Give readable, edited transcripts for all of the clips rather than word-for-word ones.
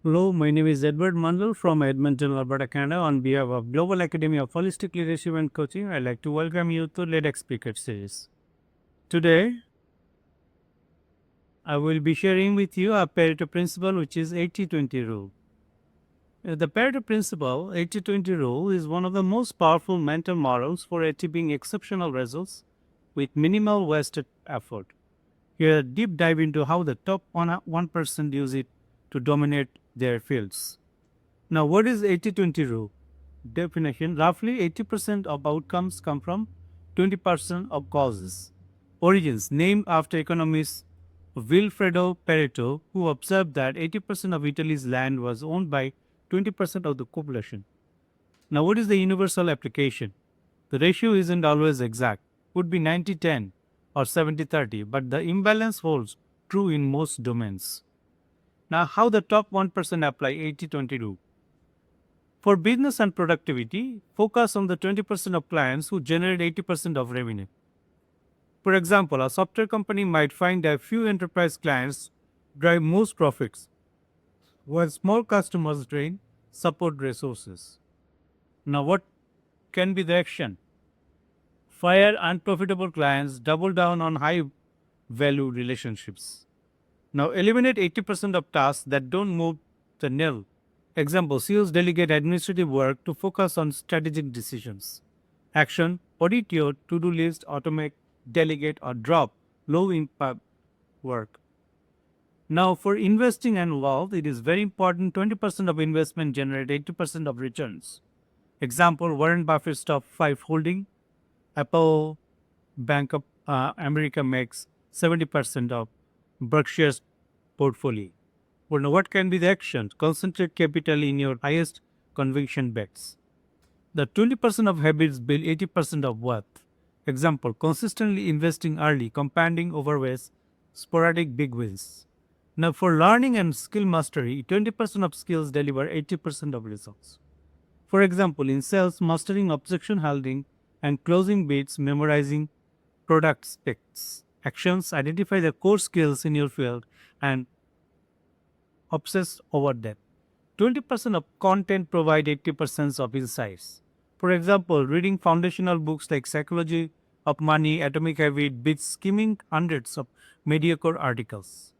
Hello, my name is Edward Mandel from Edmonton, Alberta, Canada. On behalf of Global Academy of Holistic Leadership and Coaching, I'd like to welcome you to TEDx Speaker Series. Today, I will be sharing with you a Pareto principle, which is 80-20 rule. The Pareto principle, 80-20 rule, is one of the most powerful mental models for achieving exceptional results with minimal wasted effort. Here, a deep dive into how the top 1% use it to dominate their fields. Now, what is 80-20 rule? Definition: roughly 80% of outcomes come from 20% of causes. Origins: named after economist Vilfredo Pareto, who observed that 80% of Italy's land was owned by 20% of the population. Now, what is the universal application? The ratio isn't always exact, would be 90-10 or 70-30, but the imbalance holds true in most domains. Now, how the top 1% apply 80-20 rule? For business and productivity, focus on the 20% of clients who generate 80% of revenue. For example, a software company might find that few enterprise clients drive most profits, while small customers drain support resources. Now, what can be the action? Fire unprofitable clients, double down on high value relationships. Now, eliminate 80% of tasks that don't move the needle. Example: CEOs delegate administrative work to focus on strategic decisions. Action: audit your to-do list, automate, delegate, or drop low impact work. Now, for investing and wealth, it is very important 20% of investment generate 80% of returns. Example: Warren Buffett's top 5 holding, Apple, Bank of America makes 70% of Berkshire's portfolio. Well, now what can be the action? Concentrate capital in your highest conviction bets. The 20% of habits build 80% of wealth. Example: consistently investing early, compounding overweights, sporadic big wins. Now, for learning and skill mastery, 20% of skills deliver 80% of results. For example, in sales, mastering objection handling and closing bids, memorizing product specs. Actions: identify the core skills in your field and obsess over them. 20% of content provide 80% of insights. For example, reading foundational books like Psychology of Money, Atomic Habit beats skimming hundreds of mediocre articles.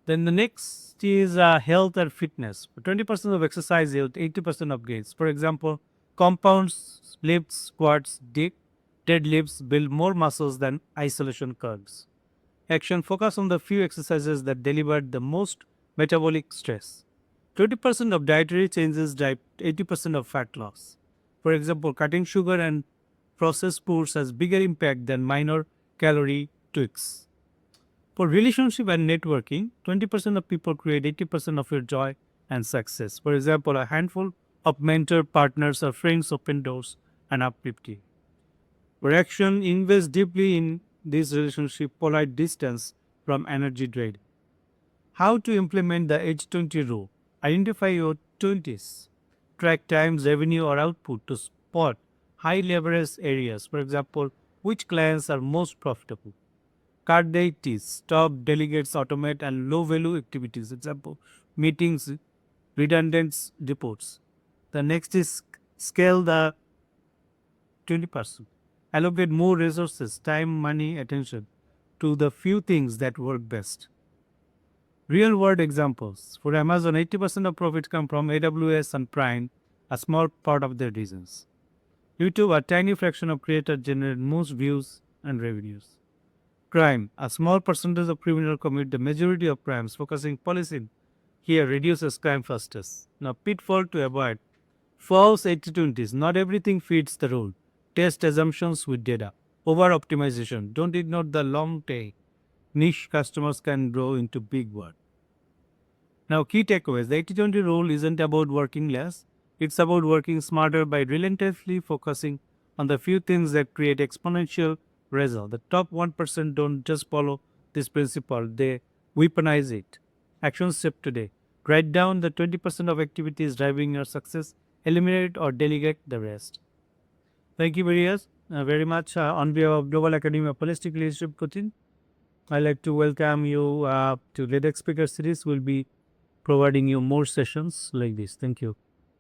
Then the next is health and fitness. 20% of exercise yield 80% of gains. For example, compounds, lifts, squats, deadlifts build more muscles than isolation curls. Action: focus on the few exercises that deliver the most metabolic stress. 20% of dietary changes drive 80% of fat loss. For example, cutting sugar and processed foods has bigger impact than minor calorie tweaks. For relationship and networking, 20% of people create 80% of your joy and success. For example, a handful of mentor partners or friends open doors and uplift you. For action, invest deeply in this relationship, polite distance from energy drain. How to implement the 80-20 rule? Identify your 20s. Track times, revenue, or output to spot high leverage areas. For example, which clients are most profitable? Cut the 80s. Stop, delegates, automate, and low value activities. Example: meetings, redundant reports. The next is scale the 20%. Allocate more resources, time, money, attention to the few things that work best. Real world examples. For Amazon, 80% of profits come from AWS and Prime, a small part of their reasons. YouTube, a tiny fraction of creators generate most views and revenues. Crime, a small percentage of criminals commit the majority of crimes. Focusing policy here reduces crime fastest. Now, pitfall to avoid: false 80-20s. Not everything fits the rule. Test assumptions with data. Over optimization. Don't ignore the long tail. Niche customers can grow into big ones. Now, key takeaways. The 80-20 rule isn't about working less. It's about working smarter by relentlessly focusing on the few things that create exponential result. The top 1% don't just follow this principle, they weaponize it. Action step today. Write down the 20% of activities driving your success. Eliminate or delegate the rest. Thank you very much. On behalf of Global Academy of Holistic Leadership Coaching, I'd like to welcome you to TEDx Speaker Series. Will be providing you more sessions like this. Thank you.